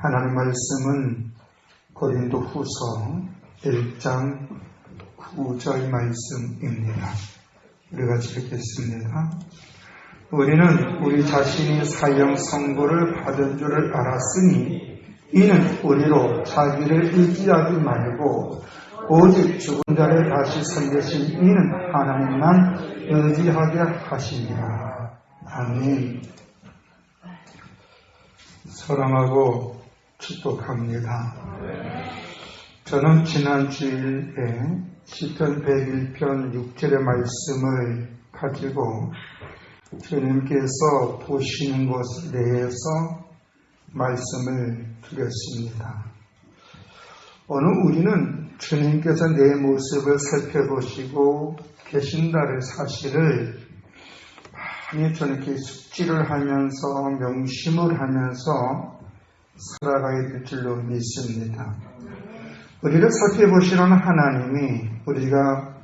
하나님 말씀은 고린도후서 1장 9절 말씀입니다. 우리 같이 읽겠습니다. 우리는 우리 자신이 사형 선고를 받은 줄을 알았으니 이는 우리로 자기를 의지하지 말고 오직 죽은 자를 다시 살리신 이는 하나님만 의지하게 하시니라. 아멘. 사랑하고 축복합니다. 저는 지난 주일에 시편 101편 6절의 말씀을 가지고 주님께서 보시는 곳 내에서 말씀을 드렸습니다. 오늘 우리는 주님께서 내 모습을 살펴보시고 계신다는 사실을 많이 저렇게 숙지를 하면서 명심을 하면서 살아가야 될 줄로 믿습니다. 우리를 살펴보시는 하나님이 우리가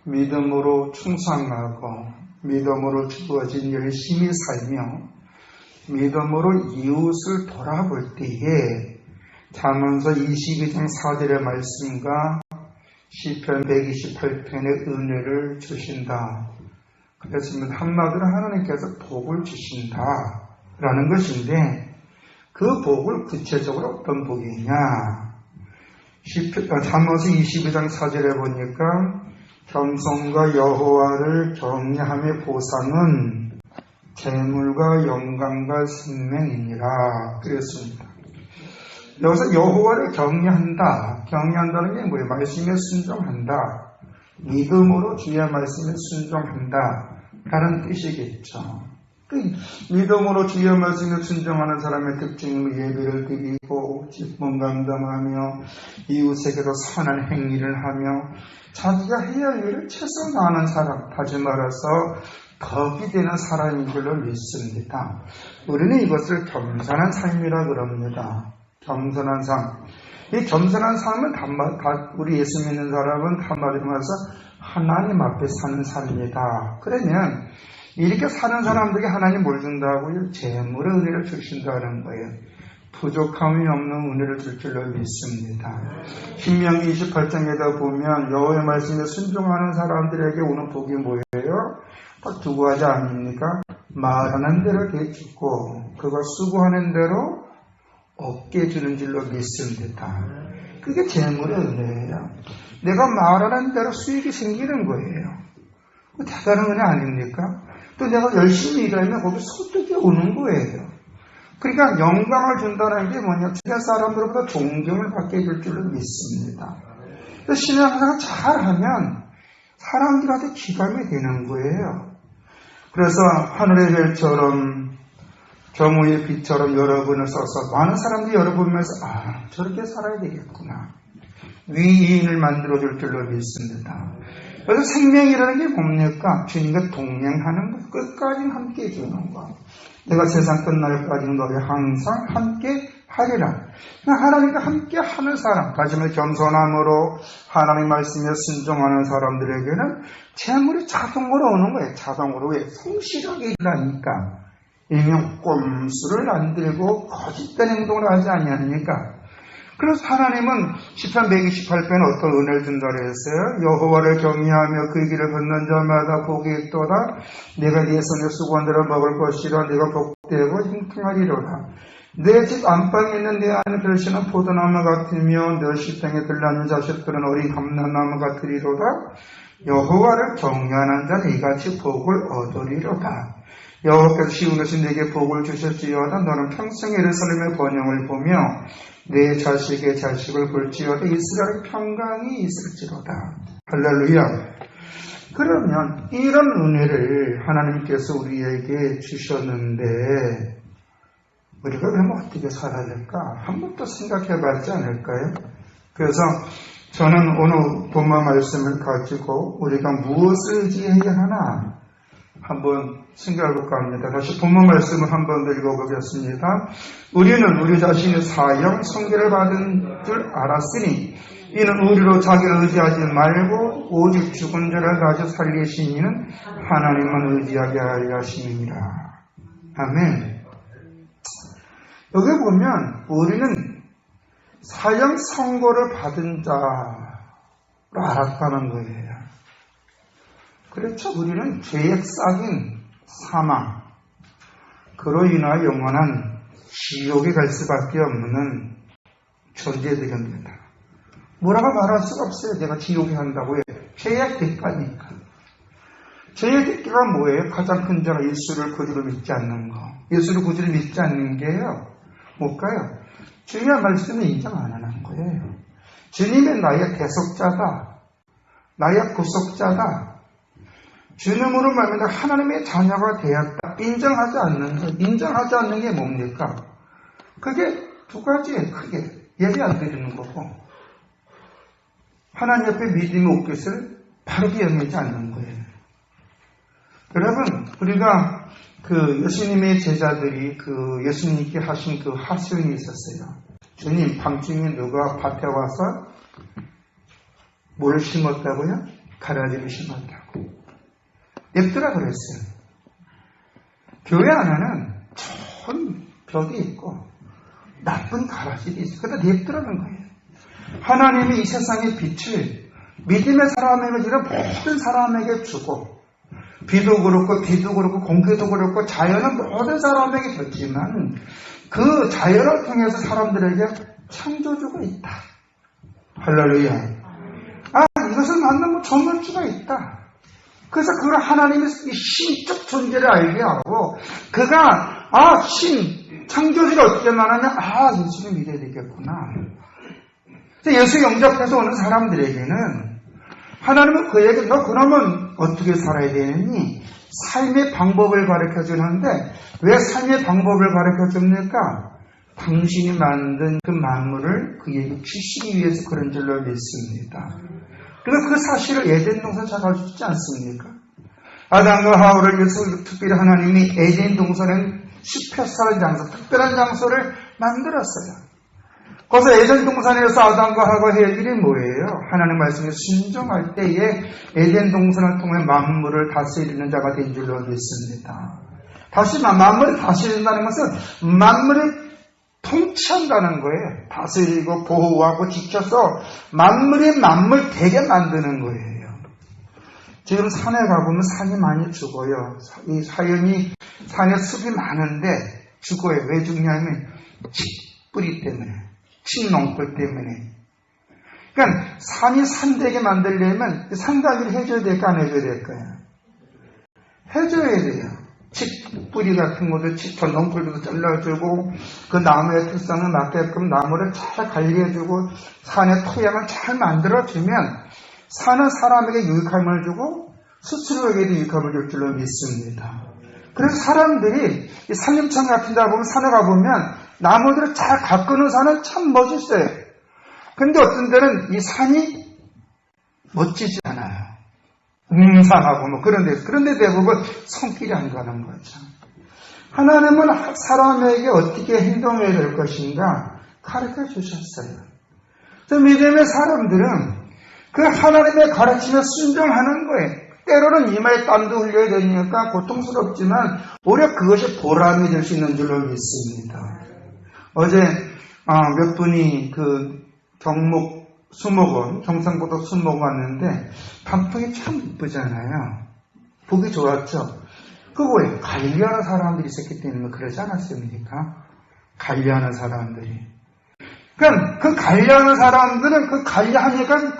믿음으로 충성하고 믿음으로 주어진 열심히 살며 믿음으로 이웃을 돌아볼 때에 잠언서 22장 4절의 말씀과 시편 128편의 은혜를 주신다. 그렇습니다. 한마디로 하나님께서 복을 주신다라는 것인데 그 복을 구체적으로 어떤 복이냐? 잠언서 22장 4절에 보니까 겸손과 여호와를 경외함의 보상은 재물과 영광과 생명이니라 그랬습니다. 여기서 여호와를 경외한다는 게 뭐예요? 말씀에 순종한다. 믿음으로 주의 말씀에 순종한다 라는 뜻이겠죠. 믿음으로 주의 말씀에 순종하는 사람의 특징은 예배를 드리고 기쁨 감당하며 이웃에게도 선한 행위를 하며 자기가 해야 할 일을 최선을 다하는 사람, 다시 말해서 덕이 되는 사람인 줄로 믿습니다. 우리는 이것을 겸손한 삶이라 그럽니다. 겸손한 삶. 이 겸손한 삶은 우리 예수 믿는 사람은 한마디로 말해서 하나님 앞에 사는 삶이다. 그러면 이렇게 사는 사람들에게 하나님 뭘 준다고요? 재물의 은혜를 주신다는 거예요. 부족함이 없는 은혜를 줄 줄로 믿습니다. 신명기 28장에다 보면 여호와의 말씀에 순종하는 사람들에게 오는 복이 뭐예요? 딱 두 가지 아닙니까? 말하는 대로 되어주고 그가 수고하는 대로 얻게 주는 줄로 믿습니다. 그게 재물의 은혜예요. 내가 말하는 대로 수익이 생기는 거예요. 그 대단한 은혜 아닙니까? 또 내가 열심히 일하면 거기 소득이 오는 거예요. 그러니까 영광을 준다는 게 뭐냐? 주변 사람들보다 존경을 받게 해줄 줄로 믿습니다. 신앙생활 잘하면 사람들한테 기감이 되는 거예요. 그래서 하늘의 별처럼 정오의 빛처럼 여러분을 써서 많은 사람들이 여러분면서 저렇게 살아야 되겠구나. 위인을 만들어줄 줄로 믿습니다. 그래서 생명이라는 게 뭡니까? 주님과 동행하는 것, 끝까지 함께 해주는 것. 내가 세상 끝날까지는 너희 항상 함께 하리라. 하나님과 함께 하는 사람, 다시 말해 겸손함으로 하나님 말씀에 순종하는 사람들에게는 재물이 자동으로 오는 거예요. 자동으로. 왜? 성실하게 일하니까. 일명 꼼수를 안 들고 거짓된 행동을 하지 아니하니까. 그래서 하나님은 시편 128편에 어떤 은혜를 준다 그랬어요. 여호와를 경외하며 그 길을 걷는 자마다 복이 있도다. 내가 네 손에 수고한 대로 먹을 것이라. 내가 복되고 형통하리로다. 내 집 안방에 있는 내 안에 들시는 포도나무 같으며 내 식당에 들나는 자식들은 어린 감람나무 같으리로다. 여호와를 경외하는 자는 이같이 복을 얻으리로다. 여호와께서 시온 것이 내게 복을 주셨지어다. 너는 평생 예루살렘의 번영을 보며 내 자식의 자식을 볼지어다. 이스라엘 평강이 있을지로다. 할렐루야. 그러면 이런 은혜를 하나님께서 우리에게 주셨는데 우리가 그러면 어떻게 살아야 될까? 한 번 더 생각해 봤지 않을까요? 그래서 저는 오늘 본문 말씀을 가지고 우리가 무엇을 의지해야 하나 한번 생각해 볼까 합니다. 다시 본문 말씀을 한 번 더 읽어보겠습니다. 우리는 우리 자신의 사형 선고를 받은 줄 알았으니 이는 우리로 자기를 의지하지 말고 오직 죽은 자를 다시 살리신 이는 하나님만 의지하게 하려 하심이니라. 아멘. 여기 보면 우리는 사형 선고를 받은 자로 알았다는 거예요. 그렇죠. 우리는 죄의 싹인 사망, 그로 인하여 영원한 지옥에 갈 수밖에 없는 존재들입니다. 뭐라고 말할 수가 없어요. 내가 지옥에 간다고 해요. 죄의 대가니까. 죄의 대가가 뭐예요? 가장 큰 죄가 예수를 구주로 믿지 않는 거. 예수를 구주로 믿지 않는 게요. 뭘까요? 주님의 말씀을 인정 안 하는 거예요. 주님은 나의 대속자다. 나의 구속자다. 주님으로 말미암아 하나님의 자녀가 되었다. 인정하지 않는 것. 인정하지 않는 게 뭡니까? 그게 두 가지예요. 크게. 예배 안 드리는 거고, 하나님 옆에 믿음의 옷깃을 바르게 여기지 않는 거예요. 여러분, 우리가 예수님의 제자들이 예수님께 하신 하소연이 있었어요. 주님, 밤중에 누가 밭에 와서 뭘 심었다고요? 가라지를 심었다고. 냅두라 그랬어요. 교회 안에는 좋은 벽이 있고 나쁜 가라지가 있어요. 그러다 냅두라는 거예요. 하나님이 이 세상의 빛을 믿음의 사람에게 주는 모든 사람에게 주고, 비도 그렇고 공기도 그렇고 자연은 모든 사람에게 줬지만 그 자연을 통해서 사람들에게 창조주가 있다. 할렐루야. 이것을 만나면 조물주가 있다. 그래서 그걸 하나님의 신적 존재를 알게 하고, 그가 창조주를 어떻게 말하냐? 예수를 믿어야 되겠구나. 예수 영접해서 오는 사람들에게는 하나님은 그에게 너 그러면 어떻게 살아야 되느니? 삶의 방법을 가르쳐 주는데, 왜 삶의 방법을 가르쳐 줍니까? 당신이 만든 그 만물을 그에게 주시기 위해서 그런 줄로 믿습니다. 그래서 그 사실을 에덴 동산 잘 알려주지 않습니까? 아담과 하와를 위해서 특별히 하나님이 에덴 동산은 숲에 사는 장소, 특별한 장소를 만들었어요. 거기서 에덴 동산에서 아담과 하와가 해야 할 일이 뭐예요? 하나님 말씀에 순종할 때에 에덴 동산을 통해 만물을 다스리는 자가 된 줄로 믿습니다. 만물을 다스린다는 것은 만물을 통치한다는 거예요. 다스리고 보호하고 지켜서 만물이 만물 되게 만드는 거예요. 지금 산에 가보면 산이 많이 죽어요. 이 산에 숲이 많은데 죽어요. 왜 죽냐면 뿌리 때문에, 칡농풀 때문에. 그러니까 산이 산되게 만들려면 산다기를 해줘야 될까 안 해줘야 될까요? 해줘야 돼요. 뿌리 같은 것도 칡농풀도 잘라주고, 그 나무의 특성을 맞게끔 나무를 잘 관리해주고, 산의 토양을 잘 만들어주면 산은 사람에게 유익함을 주고 스스로에게도 유익함을 줄 줄로 믿습니다. 그래서 사람들이 이 산림청 같은 데 보면, 산에 가보면 나무들을 잘 가꾸는 산은 참 멋있어요. 근데 어떤 데는 이 산이 멋지지 않아요. 웅상하고 그런데 대부분 손길이 안 가는 거죠. 하나님은 사람에게 어떻게 행동해야 될 것인가 가르쳐 주셨어요. 믿음의 사람들은 그 하나님의 가르침에 순종하는 거예요. 때로는 이마에 땀도 흘려야 되니까 고통스럽지만 오히려 그것이 보람이 될 수 있는 줄로 믿습니다. 어제 몇 분이 경목 수목원, 경상고도 수목원 왔는데 단풍이 참 이쁘잖아요. 보기 좋았죠. 그거에 관리하는 사람들이 있었기 때문에 그러지 않았습니까? 관리하는 사람들이. 그러니까 그 관리하는 사람들은 그 관리하니까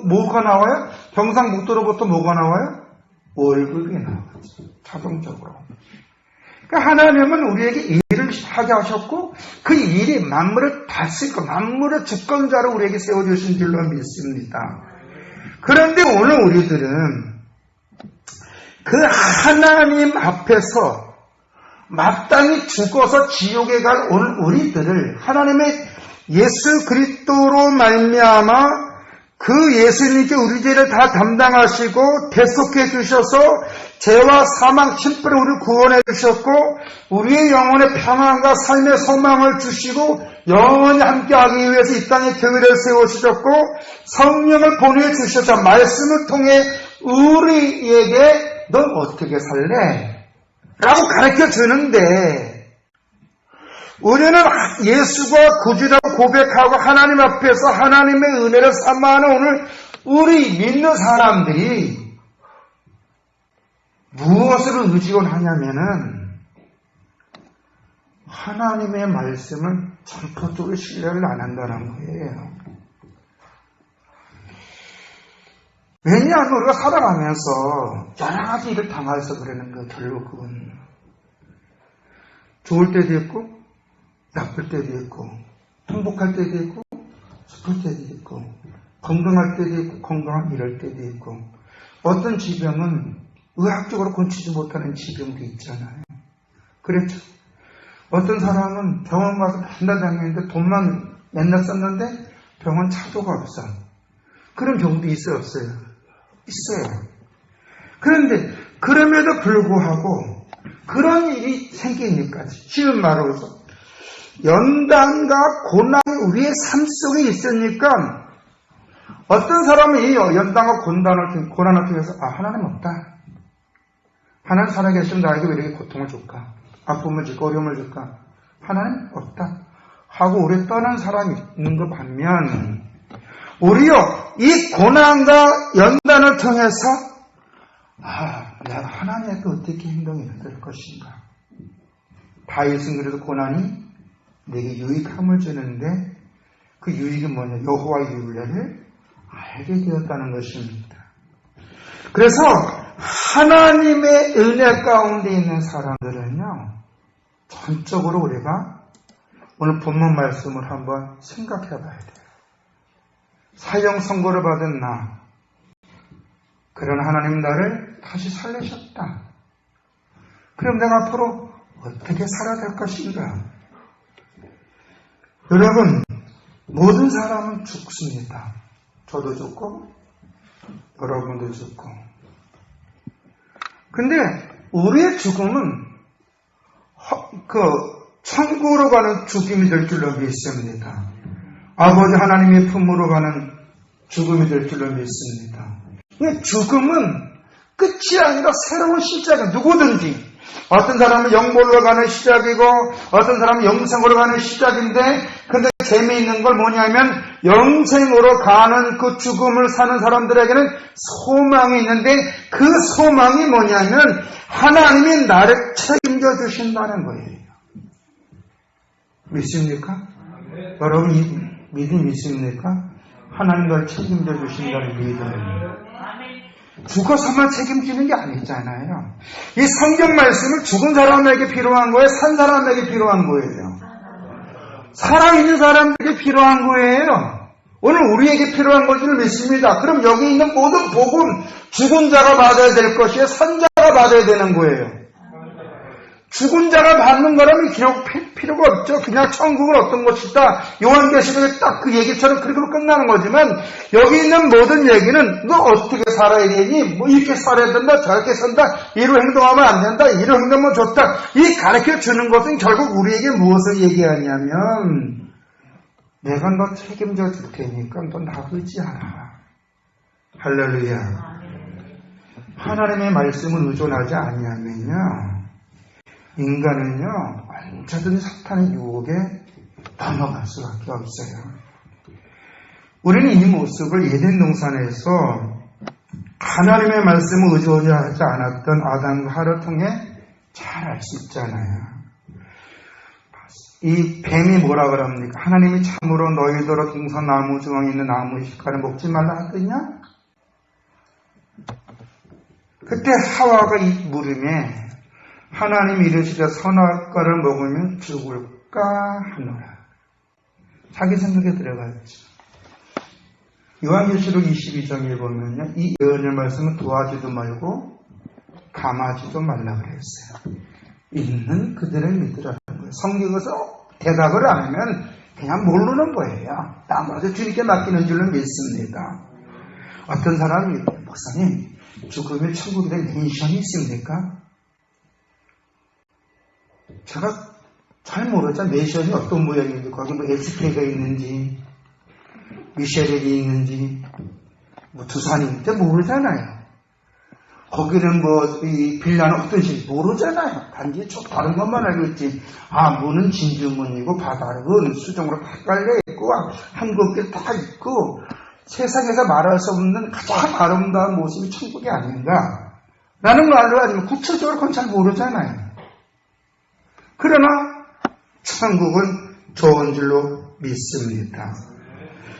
뭐가 나와요? 경상북도로부터 뭐가 나와요? 월급이 나와요. 자동적으로. 그러니까 하나님은 우리에게 일을 하게 하셨고 그 일이 만물을 다스리고 만물의 주권자로 우리에게 세워주신 줄로 믿습니다. 그런데 오늘 우리들은 그 하나님 앞에서 마땅히 죽어서 지옥에 갈 오늘 우리들을 하나님의 예수 그리스도로 말미암아 그 예수님께 우리 죄를 다 담당하시고 대속해 주셔서 죄와 사망, 심판을 우리를 구원해 주셨고 우리의 영혼의 평안과 삶의 소망을 주시고 영원히 함께하기 위해서 이 땅에 교회를 세우셨고 성령을 보내주셔서 말씀을 통해 우리에게 너 어떻게 살래? 라고 가르쳐 주는데 우리는 예수가 구주라고 고백하고 하나님 앞에서 하나님의 은혜를 삼아하는 오늘 우리 믿는 사람들이 무엇을 의지하냐면은 하나님의 말씀을 전폭적으로 신뢰를 안 한다는 거예요. 왜냐하면 우리가 살아가면서 여러 가지 일을 당해서 그러는 거예요. 결국은 좋을 때도 있고 나쁠 때도 있고 행복할 때도 있고 슬플 때도 있고 건강할 때도 있고 건강한 이럴 때도 있고 어떤 질병은 의학적으로 고치지 못하는 질병도 있잖아요. 그렇죠. 어떤 사람은 병원 가서 맨날 다니는데 돈만 맨날 썼는데 병원 차도가 없어. 그런 병도 있어요, 없어요? 있어요. 그런데 그럼에도 불구하고 그런 일이 생기니까 쉬운 말로 해서 연단과 고난이 우리의 삶 속에 있으니까 어떤 사람은 이 연단과 고난을 통해서 하나님 없다. 하나님 살아계시면 나에게 왜 이렇게 고통을 줄까? 아픔을 줄까? 어려움을 줄까? 하나님 없다. 하고 우리 떠난 사람이 있는 것 반면 오히려 이 고난과 연단을 통해서 내가 하나님께 어떻게 행동해야 될 것인가? 다윗은 그래도 고난이 내게 유익함을 주는데 그 유익은 뭐냐? 여호와의 율례를 알게 되었다는 것입니다. 그래서 하나님의 은혜 가운데 있는 사람들은요, 전적으로 우리가 오늘 본문 말씀을 한번 생각해 봐야 돼요. 사형 선고를 받은 나, 그런 하나님 나를 다시 살리셨다. 그럼 내가 앞으로 어떻게 살아야 될 것인가? 여러분, 모든 사람은 죽습니다. 저도 죽고 여러분도 죽고. 근데 우리의 죽음은 천국으로 가는 죽음이 될 줄로 믿습니다. 아버지 하나님의 품으로 가는 죽음이 될 줄로 믿습니다. 죽음은 끝이 아니라 새로운 시작은 누구든지 어떤 사람은 영bor로 가는 시작이고 어떤 사람은 영생으로 가는 시작인데 근데 재미있는 걸 뭐냐면 영생으로 가는 그 죽음을 사는 사람들에게는 소망이 있는데 그 소망이 뭐냐면 하나님이 나를 책임져 주신다는 거예요. 믿습니까? 네. 여러분 믿음 있습니까? 하나님 나를 책임져 주신다는 믿음. 죽어서만 책임지는 게 아니잖아요. 이 성경 말씀은 죽은 사람에게 필요한 거예요? 산 사람에게 필요한 거예요? 살아있는 사람에게 필요한 거예요. 오늘 우리에게 필요한 것을 믿습니다. 그럼 여기 있는 모든 복음 죽은 자가 받아야 될 것이에요? 산 자가 받아야 되는 거예요. 죽은 자가 받는 거라면 필요가 없죠. 그냥 천국은 어떤 것이다. 요한계시록에 딱 그 얘기처럼 그렇게 끝나는 거지만 여기 있는 모든 얘기는 너 어떻게 살아야 되니? 뭐 이렇게 살아야 된다. 저렇게 산다. 이로 행동하면 안 된다. 이로 행동하면 좋다. 이 가르쳐 주는 것은 결국 우리에게 무엇을 얘기하냐면 내가 너 책임져 줄 테니까 너 나쁘지 않아. 할렐루야. 하나님의 말씀은 의존하지 아니하면요. 인간은요, 언제든 사탄의 유혹에 넘어갈 수밖에 없어요. 우리는 이 모습을 에덴 동산에서 하나님의 말씀을 의존하지 않았던 아담과 하와를 통해 잘 알 수 있잖아요. 이 뱀이 뭐라 그럽니까? 하나님이 참으로 너희더러 동산 나무 중앙에 있는 나무 실과를 먹지 말라 하더냐? 그때 하와가 이 물음에 하나님이 이르시되 선악과를 먹으면 죽을까 하노라. 자기 생각에 들어갔죠. 요한계시록 22장에 보면요. 이 예언의 말씀은 도와주지도 말고 감하지도 말라 그랬어요. 있는 그들을 믿으라는 거예요. 성경에서 대답을 안 하면 그냥 모르는 거예요. 나머지 주님께 맡기는 줄로 믿습니다. 어떤 사람이 목사님 죽으면 천국에 맨션이 있습니까? 제가 잘 모르죠. 맨션이 어떤 모양인지 거기 뭐 SK가 있는지 미쉐렐이 있는지 뭐 두산이 있는지 모르잖아요. 거기는 뭐, 이 빌라는 어떤지 모르잖아요. 단지 좀 다른 것만 알고 있지. 아, 문은 진주문이고, 바닥은 수정으로 다 깔려있고, 한국길 다 있고, 세상에서 말할 수 없는 가장 아름다운 모습이 천국이 아닌가. 라는 말로 아니면 구체적으로 그건 잘 모르잖아요. 그러나, 천국은 좋은 줄로 믿습니다.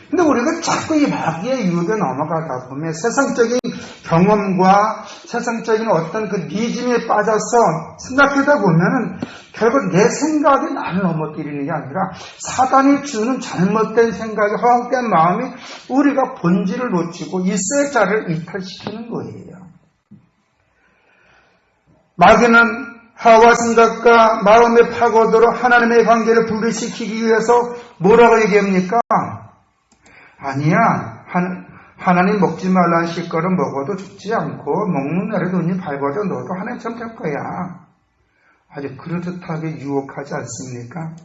근데 우리가 자꾸 이 마귀의 유혹에 넘어가다 보면 세상적인 경험과 세상적인 어떤 그 니즘에 빠져서 생각하다 보면은 결국 내 생각이 나를 넘어뜨리는 게 아니라 사단이 주는 잘못된 생각이 허황된 마음이 우리가 본질을 놓치고 있어야 자를 이탈시키는 거예요. 마귀는 하와 생각과 마음의 파고들어 하나님의 관계를 분리시키기 위해서 뭐라고 얘기합니까? 아니야. 하나님 먹지 말라는 식거를 먹어도 죽지 않고 먹는 날에 눈이 밝아져 너도 하나님처럼 될 거야. 아주 그럴듯하게 유혹하지 않습니까?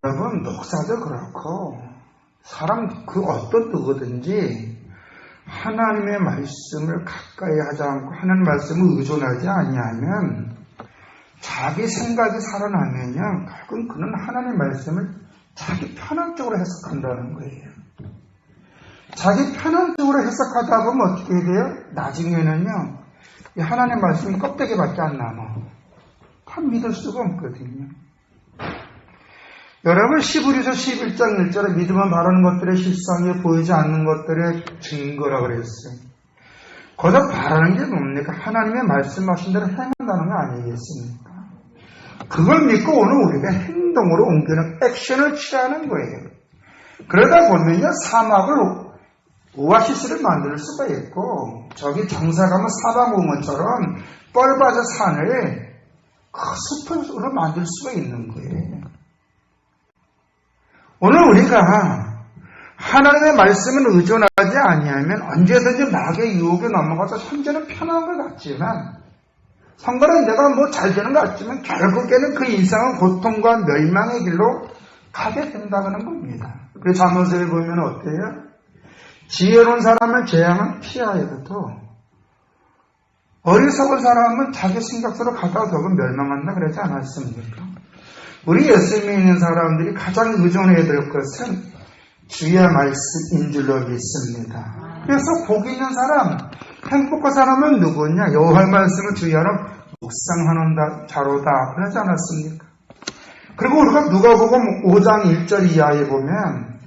여러분, 목사도 그렇고 사람 그 어떤 누구든지 하나님의 말씀을 가까이 하지 않고 하나님의 말씀을 의존하지 아니하면 자기 생각이 살아나면요, 결국은 그는 하나님의 말씀을 자기 편향적으로 해석한다는 거예요. 자기 편향적으로 해석하다 보면 어떻게 돼요? 나중에는요, 이 하나님의 말씀이 껍데기밖에 안 남아. 다 믿을 수가 없거든요. 여러분, 히브리서 11장 1절에 믿으면 바라는 것들의 실상에 보이지 않는 것들의 증거라고 그랬어요. 거기서 바라는 게 뭡니까? 하나님의 말씀하신 대로 행한다는 거 아니겠습니까? 그걸 믿고 오늘 우리가 행동으로 옮기는 액션을 취하는 거예요. 그러다 보면요, 사막을 오아시스를 만들 수가 있고, 저기 장사 가면 사막공원처럼 뻘받은 산을 그 숲으로 만들 수가 있는 거예요. 오늘 우리가 하나님의 말씀을 의존하지 아니하면 언제든지 마귀의 유혹에 넘어가서 현재는 편한 것 같지만, 상관은 내가 뭐 잘 되는 것 같지만 결국에는 그 인생은 고통과 멸망의 길로 가게 된다는 겁니다. 그래서 잠언서에 보면 어때요? 지혜로운 사람은 재앙은 피하여도 어리석은 사람은 자기 생각대로 가다가 결국 멸망한다 그러지 않았습니까? 우리 예수님에 있는 사람들이 가장 의존해야 될 것은 주의 말씀인 줄로 믿습니다. 그래서 복 있는 사람, 행복한 사람은 누구냐? 여호와의 말씀을 주의하러 묵상하는 자로다. 그러지 않았습니까? 그리고 우리가 누가복음 5장 1절 이하에 보면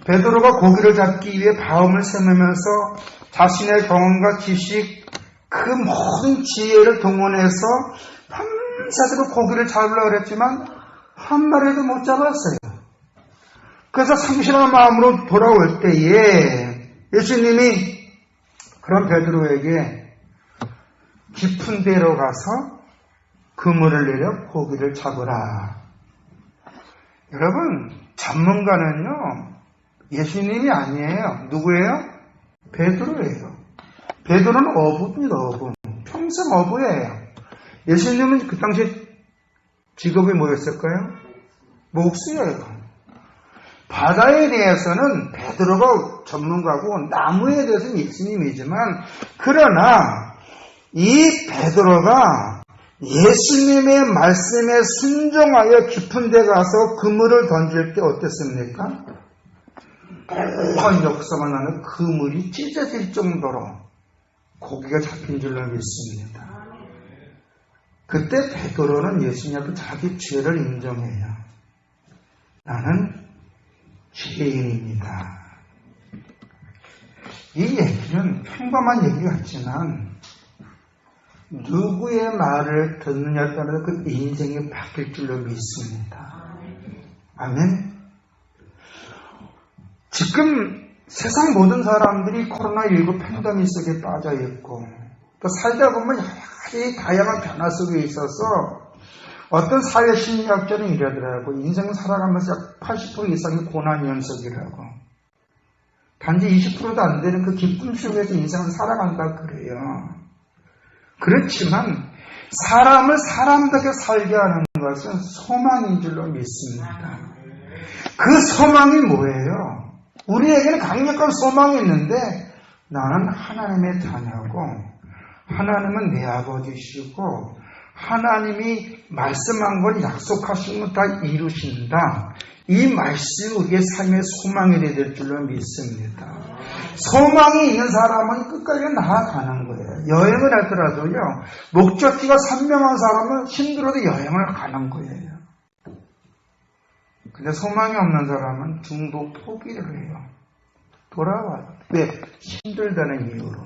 베드로가 고기를 잡기 위해 바움을 세우면서 자신의 경험과 지식, 그 모든 지혜를 동원해서 밤새도록 고기를 잡으려고 그랬지만 한 마리도 못 잡았어요. 그래서 상실한 마음으로 돌아올 때에 예수님이 그런 베드로에게 깊은 데로 가서 그물을 내려 고기를 잡으라. 여러분, 전문가는요, 예수님이 아니에요. 누구예요? 베드로예요. 베드로는 어부입니다. 어부. 평생 어부예요. 예수님은 그 당시 직업이 뭐였을까요? 목수예요. 바다에 대해서는 베드로가 전문가고 나무에 대해서는 예수님이지만, 그러나 이 베드로가 예수님의 말씀에 순종하여 깊은 데 가서 그물을 던질 때 어땠습니까? 큰 역사가 나는 그물이 찢어질 정도로 고기가 잡힌 줄로 믿습니다. 그때 베드로는 예수님 앞에 자기 죄를 인정해요. 나는 죄인입니다. 이 얘기는 평범한 얘기 같지만 누구의 말을 듣느냐에 따라서 그 인생이 바뀔 줄로 믿습니다. 아멘. 지금 세상 모든 사람들이 코로나19 팬데믹 속에 빠져 있고 또 살다 보면 여러 가지 다양한 변화 속에 있어서 어떤 사회심리학자는 이러더라고. 인생을 살아가면서 약 80% 이상의 고난 연속이라고. 단지 20%도 안 되는 그 기쁨 속에서 인생을 살아간다 그래요. 그렇지만 사람을 사람답게 살게 하는 것은 소망인 줄로 믿습니다. 그 소망이 뭐예요? 우리에게는 강력한 소망이 있는데 나는 하나님의 자녀고 하나님은 내 아버지시고 하나님이 말씀한 건 약속하신 건 다 이루신다. 이 말씀이 우리의 삶의 소망이 될 줄로 믿습니다. 소망이 있는 사람은 끝까지 나아가는 거예요. 여행을 하더라도요. 목적지가 선명한 사람은 힘들어도 여행을 가는 거예요. 근데 소망이 없는 사람은 중도 포기를 해요. 돌아와요. 왜? 힘들다는 이유로.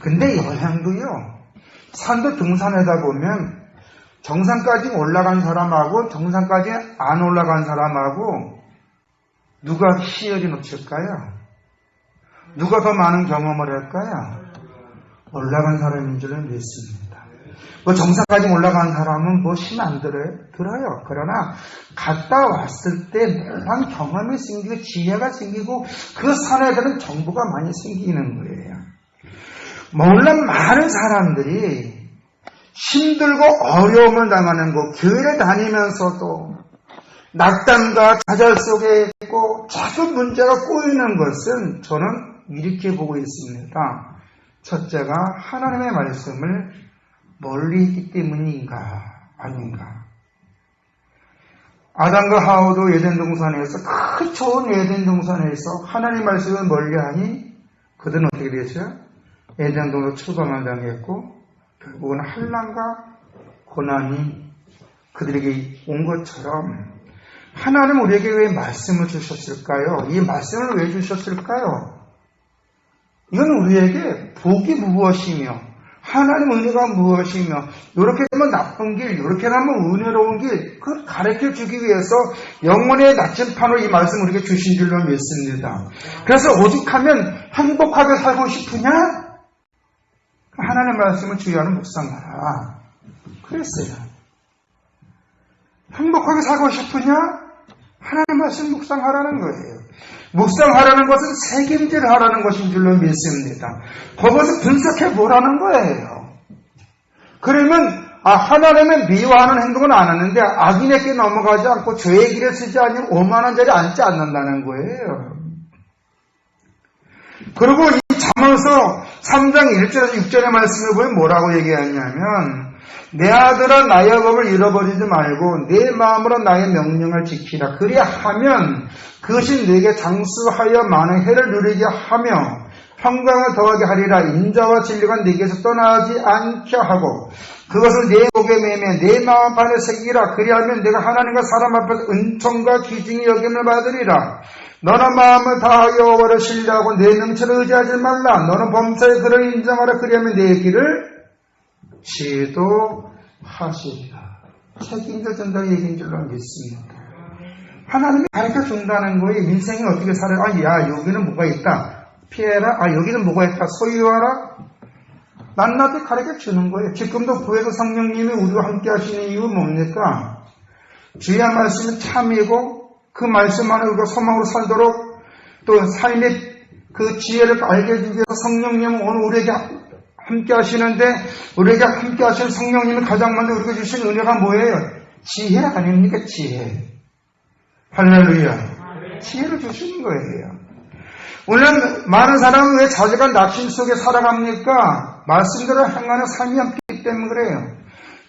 근데 여행도요. 산도 등산하다 보면 정상까지 올라간 사람하고 정상까지 안 올라간 사람하고 누가 희열이 넘칠까요? 누가 더 많은 경험을 할까요? 올라간 사람인 줄은 믿습니다. 뭐 정상까지 올라간 사람은 뭐 힘 안 들어요? 들어요. 그러나 갔다 왔을 때 묘한 경험이 생기고 지혜가 생기고 그 산에 대한 정보가 많이 생기는 거예요. 물론 많은 사람들이 힘들고 어려움을 당하는 거, 교회를 다니면서도 낙담과 좌절 속에 있고 자꾸 문제가 꼬이는 것은 저는 이렇게 보고 있습니다. 첫째가 하나님의 말씀을 멀리 있기 때문인가 아닌가. 아담과 하와도 에덴 동산에서 그 좋은 에덴 동산에서 하나님의 말씀을 멀리하니 그들은 어떻게 되죠? 에덴 동산 추방을 당했고 결국은 환난과 고난이 그들에게 온 것처럼 하나님 우리에게 왜 말씀을 주셨을까요? 이 말씀을 왜 주셨을까요? 이건 우리에게 복이 무엇이며 하나님 은혜가 무엇이며 이렇게 하면 나쁜 길, 이렇게 하면 은혜로운 길 그걸 가르쳐주기 위해서 영혼의 나침판으로 이 말씀을 우리에게 주신 줄로 믿습니다. 그래서 오직하면 행복하게 살고 싶으냐? 하나님의 말씀을 주의하는 묵상하라. 그랬어요. 행복하게 살고 싶으냐? 하나님의 말씀 묵상하라는 거예요. 묵상하라는 것은 책임질하라는 것인 줄로 믿습니다. 그것을 분석해 보라는 거예요. 그러면 하나님의 미워하는 행동은 안 하는데 악인에게 넘어가지 않고 죄의 길에 쓰지 않으면 오만한 자리에 앉지 않는다는 거예요. 그리고 이 잠언서 3장 1절에서 6절의 말씀을 보면 뭐라고 얘기하냐면 내 아들아 나의 법을 잃어버리지 말고 내 마음으로 나의 명령을 지키라. 그리하면 그것이 내게 장수하여 많은 해를 누리게 하며 평강을 더하게 하리라. 인자와 진리가 내게서 떠나지 않게 하고 그것을 내 목에 매며 내 마음 판에 새기라. 그리하면 내가 하나님과 사람 앞에서 은총과 기중이 여김을 받으리라. 너는 마음을 다하여 여호와를 신뢰하고 내 명철을 의지하지 말라. 너는 범사에 그를 인정하라. 그리하면 내 길을 지도하시리라. 책임져 준다는 얘기인 줄로 믿습니다. 하나님이 가르쳐 준다는 거예요. 인생이 어떻게 살아야, 야, 여기는 뭐가 있다. 피해라. 여기는 뭐가 있다. 소유하라. 낱낱이 가르쳐 주는 거예요. 지금도 구에서 성령님이 우리와 함께 하시는 이유는 뭡니까? 주의 말씀은 참이고 그 말씀 안에 우리가 소망으로 살도록 또 삶의 그 지혜를 알게 해주기 위해서 성령님은 오늘 우리에게 함께 하시는데 우리에게 함께 하시는 성령님이 가장 먼저 우리에게 주신 은혜가 뭐예요? 지혜 아닙니까? 지혜. 할렐루야. 지혜를 주시는 거예요. 오늘 많은 사람은 왜 자제가 낙심 속에 살아갑니까? 말씀대로 행하는 삶이 없기 때문에 그래요.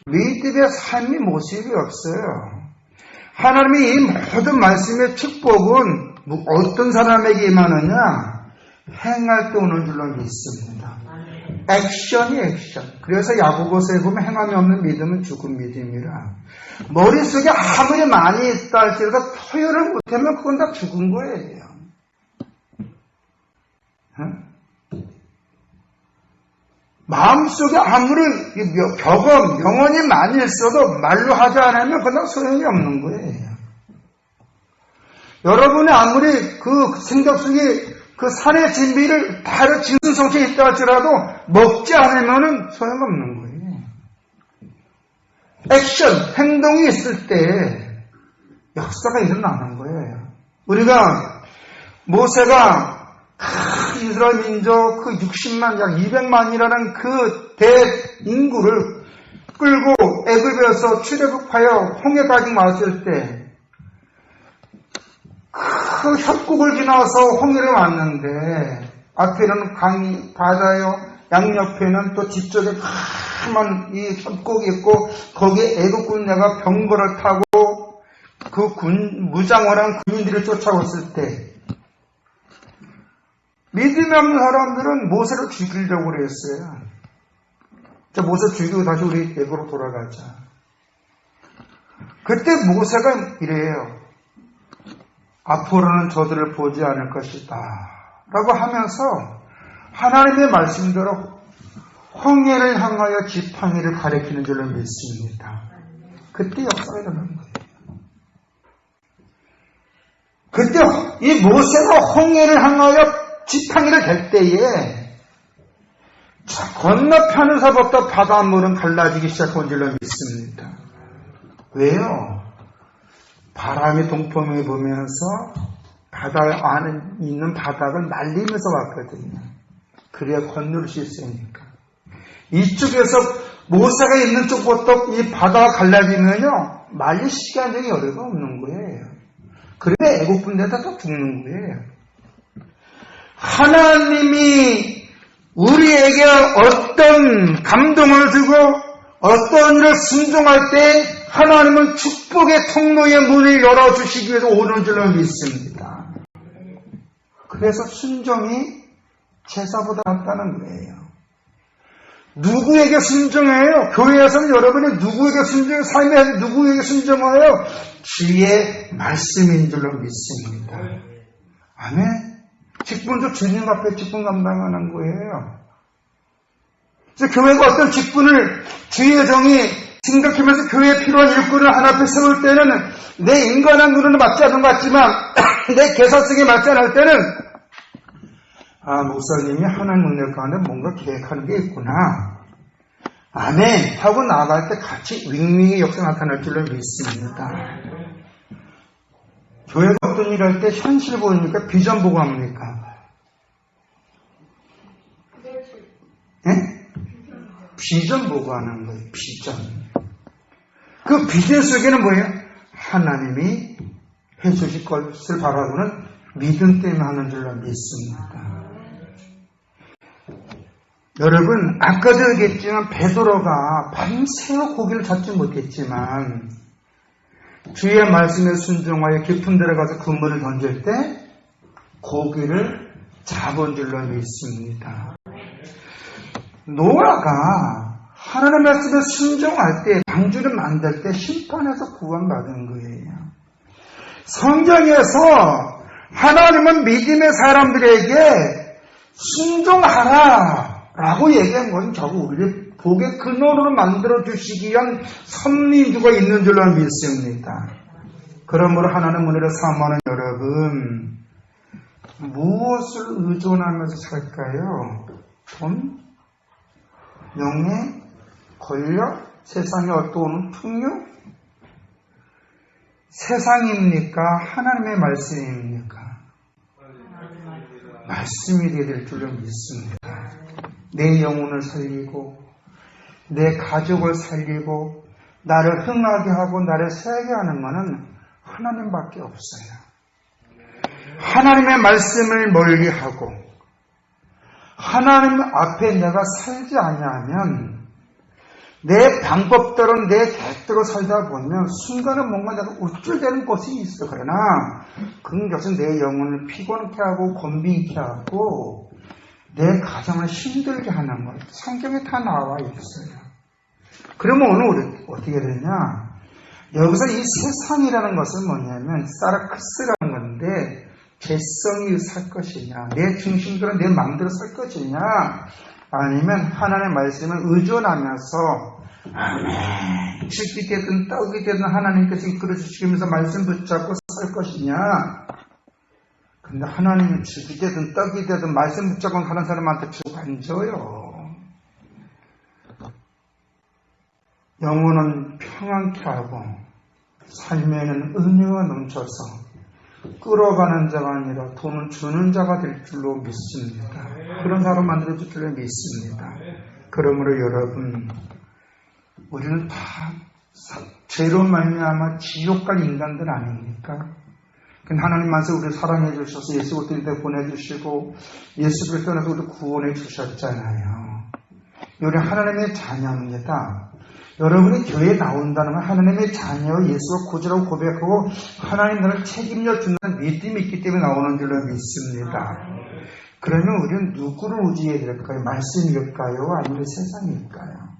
믿음의 삶의 모습이 없어요. 하나님의 이 모든 말씀의 축복은 어떤 사람에게 임하느냐? 행할 때 오는 줄로 믿습니다. 액션이 액션. 그래서 야고보서에 보면 행함이 없는 믿음은 죽은 믿음이라. 머릿속에 아무리 많이 있다 할지라도 토요를 못하면 그건 다 죽은 거예요. 마음속에 아무리 벽은 명언이 많이 있어도 말로 하지 않으면 그건 소용이 없는 거예요. 여러분이 아무리 그 생각 속에 그 산의 진비를 바로 진수성체에 있다 할지라도 먹지 않으면 소용없는 거예요. 액션, 행동이 있을 때 역사가 일어나는 거예요. 우리가 모세가 이스라엘 민족 그 60만, 약 200만이라는 그 대인구를 끌고 애굽에서 출애굽하여 홍해까지 왔을 때 그 협곡을 지나서 홍해를 왔는데 앞에는 강이 바다요, 양옆에는 또 뒤쪽에 까만 이 협곡이 있고 거기에 애국 군대가 병거를 타고 그 무장원한 군인들을 쫓아왔을 때 믿음이 없는 사람들은 모세를 죽이려고 그랬어요. 자, 모세 죽이고 다시 우리 애고로 돌아가자. 그때 모세가 이래요. 앞으로는 저들을 보지 않을 것이다 라고 하면서 하나님의 말씀대로 홍해를 향하여 지팡이를 가리키는 줄로 믿습니다. 그때 역사가 일어난 거예요. 그때 이 모세가 홍해를 향하여 지팡이를 댈 때에 건너편에서부터 바닷물은 갈라지기 시작한 줄로 믿습니다. 왜요? 바람이 동풍을 부면서 바다 안에 있는 바닥을 날리면서 왔거든요. 그래야 건널 수 있으니까. 이쪽에서 모세가 있는 쪽부터 이 바다가 갈라지면요, 말릴 시간적인 여유가 없는 거예요. 그래 애국분들한테 다 죽는 거예요. 하나님이 우리에게 어떤 감동을 주고 어떤 일을 순종할 때 하나님은 축복의 통로의 문을 열어주시기 위해서 오는 줄로 믿습니다. 그래서 순종이 제사보다 낫다는 거예요. 누구에게 순종해요? 교회에서는 여러분이 누구에게 순종해요? 삶에서 누구에게 순종해요? 주의 말씀인 줄로 믿습니다. 아멘? 직분도 주님 앞에 직분 감당하는 거예요. 그래서 교회가 어떤 직분을 주의 정이 생각하면서 교회에 필요한 일꾼을 하나 앞에 세울 때는 내 인간한 눈으로는 맞지 않는 것 같지만 내 개사성에 맞지 않을 때는 목사님이 하나님 은혜 가운데 뭔가 계획하는 게 있구나. 아멘 하고 나아갈 때 같이 윙윙의 역사가 나타날 줄로 믿습니다. 교회가 어떤 일을 할 때 현실 보이니까 비전 보고 합니까? 네? 비전 보고 하는 거예요. 비전. 그 비전 속에는 뭐예요? 하나님이 해주실 것을 바라고는 믿음 때문에 하는 줄로 믿습니다. 여러분, 아까도 얘기했지만 베드로가 밤새워 고기를 잡지 못했지만 주의 말씀에 순종하여 깊은 데로 가서 그물을 던질 때 고기를 잡은 줄로 믿습니다. 노아가 하나님의 말씀에 순종할 때, 방주를 만들 때 심판에서 구원받은 거예요. 성경에서 하나님은 믿음의 사람들에게 순종하라 라고 얘기한 건 결국 우리를 복의 근원으로 만들어주시기 위한 섭리주가 있는 줄로 믿습니다. 그러므로 하나님 은혜를 사모하는 여러분, 무엇을 의존하면서 살까요? 돈? 명예? 권력? 세상에 어떠한 풍요? 세상입니까? 하나님의 말씀입니까? 말씀이 되어야 될 줄로 믿습니다. 내 영혼을 살리고 내 가족을 살리고 나를 흥하게 하고 나를 세게 하는 것은 하나님밖에 없어요. 하나님의 말씀을 멀리하고 하나님 앞에 내가 살지 아니하면 내 방법대로 내 계획대로 살다 보면 순간은 뭔가 내가 우쭐대는 것이 있어. 그러나 그것은 내 영혼을 피곤케 하고 곤비케 하고 내 가정을 힘들게 하는 것. 성경에 다 나와 있어요. 그러면 오늘 어떻게 되냐? 여기서 이 세상이라는 것은 뭐냐면 사라크스라는 건데 개성이 살 것이냐, 내 중심대로 내 마음대로 살 것이냐, 아니면 하나님의 말씀을 의존하면서 아멘, 죽이 되든 떡이 되든 하나님께서 이끌어 주시면서 말씀 붙잡고 살 것이냐. 근데 하나님은 죽이 되든 떡이 되든 말씀 붙잡고 가는 사람한테 죽 안 줘요. 영혼은 평안케 하고 삶에는 은혜가 넘쳐서 끌어가는 자가 아니라 돈을 주는 자가 될 줄로 믿습니다. 그런 사람 만들어줄 줄로 믿습니다. 그러므로 여러분, 우리는 다 죄로 말미암아 지옥 갈 인간들 아닙니까? 하나님만서 우리를 사랑해 주셔서 예수 그리스도를 보내주시고 예수 그리스도를 우리를 구원해 주셨잖아요. 우리 하나님의 자녀입니다. 여러분이 교회에 나온다는 건 하나님의 자녀 예수가 구주라고 고백하고 하나님 나를 책임져 준다는 믿음이 있기 때문에 나오는 줄로 믿습니다. 그러면 우리는 누구를 의지해야 될까요? 말씀일까요? 아니면 세상일까요?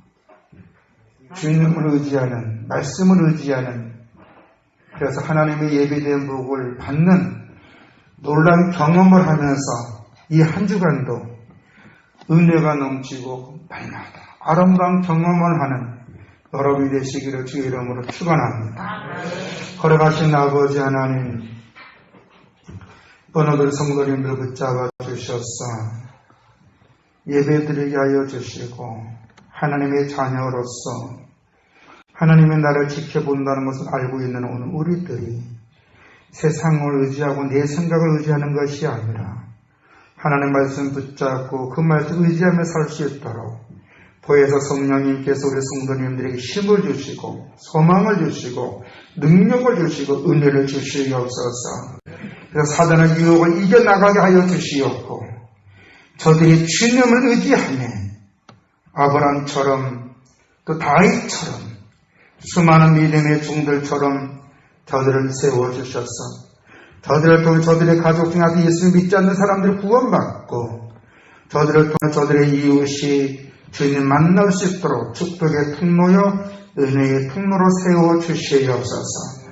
주님을 의지하는, 말씀을 의지하는, 그래서 하나님의 예배된 복을 받는 놀라운 경험을 하면서 이 한 주간도 은혜가 넘치고 발견하다 아름다운 경험을 하는 여러분이 되시기를 주의 이름으로 축원합니다. 걸어가신 아버지 하나님, 번호들 성도님들 붙잡아 주셔서 예배드리게 하여 주시고 하나님의 자녀로서 하나님의 나를 지켜본다는 것을 알고 있는 오늘 우리들이 세상을 의지하고 내 생각을 의지하는 것이 아니라 하나님의 말씀 붙잡고 그 말씀 의지하며 살 수 있도록 보혜사 성령님께서 우리 성도님들에게 힘을 주시고 소망을 주시고 능력을 주시고 은혜를 주시옵소서. 그래서 사단의 유혹을 이겨나가게 하여 주시옵고 저들이 주님을 의지하며 아브라함처럼 또 다윗처럼 수많은 믿음의 종들처럼 저들을 세워주셔서 저들을 통해 저들의 가족 중에 아직 예수를 믿지 않는 사람들이 구원받고 저들을 통해 저들의 이웃이 주님 만날 수 있도록 축복의 통로요 은혜의 통로로 세워주시옵소서.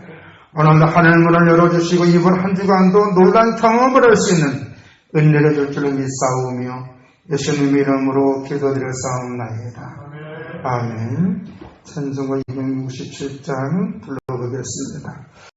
오늘도 하늘 문을 열어주시고 이번 한 주간도 놀라운 경험을 할 수 있는 은혜를 줄 줄로 믿사오며 예수님 이름으로 기도드렸사옵나이다. 아멘. 찬송가 267장 불러보겠습니다.